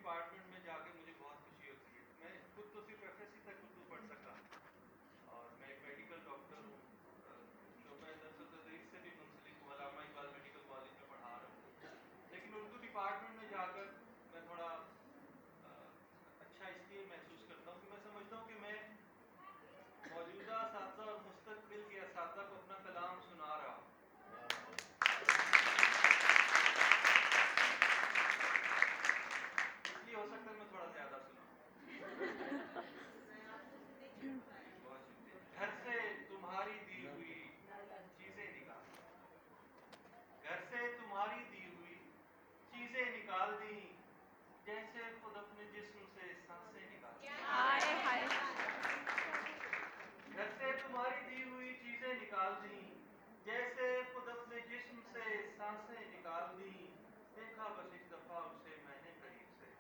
Department میں جا کے مجھے بہت خوشی ہوتی ہے. میں خود تو صرف ایف ایس سی تک اردو پڑھ سکا اور میں ایک میڈیکل ڈاکٹر ہوں. شعبہ درس و تدریس سے بھی منسلک ہوں. علامہ اقبال میڈیکل کالج میں پڑھا رہا ہوں. لیکن اردو ڈپارٹمنٹ میں جا کر میں تھوڑا اچھا اس لیے محسوس کرتا ہوں کہ میں سمجھتا ہوں کہ میں موجودہ اساتذہ اور مستقبل کے اساتذہ کو اپنا کلام سنا رہا ہوں. اس لیے ہو سکتا ہے میں تھوڑا زیادہ سناؤں. بہت شکریہ. گھر سے تمہاری دی ہوئی چیزیں نکال, گھر سے تمہاری دی ہوئی چیزیں نکال دیں, جیسے خود اپنے جسم سے سانسیں نکال دیں. گھر سے تمہاری دی ہوئی چیزیں نکال دیں, جیسے خود اپنے جسم سے سانسیں نکال دیں. دیکھا بس ایک دفعہ اسے میں نے قریب سے,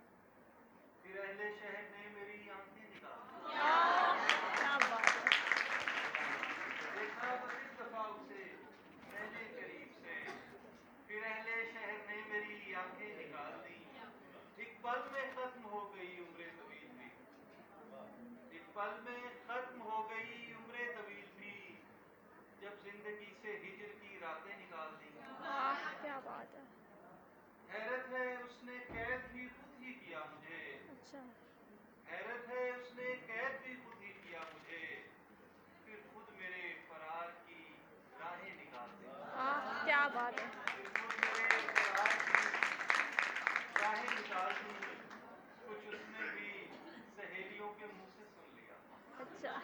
پھر اہل شہر نے میری آنکھیں نکال دی. دیکھا بس ایک دفعہ اسے میں نے قریب سے, پھر اہل شہر نے میری آنکھیں نکال دی. ایک پل میں ختم ہو گئی عمر طویل بھی, ایک پل میں ختم ہو گئی عمر طویل بھی, جب زندگی سے ہجر کی راتیں نکال دی. کیا بات ہے. حیرت ہے اس نے قید بھی خود ہی کیا مجھے, اچھا. حیرت ہے اس نے قید بھی خود ہی کیا مجھے, پھر خود میرے فرار کی راہیں نکال دی. کیا بات ہے. پھر خود میرے فرار کی راہیں نکال دی. کچھ اس نے بھی سہیلیوں کے منہ سے سن لیا. اچھا.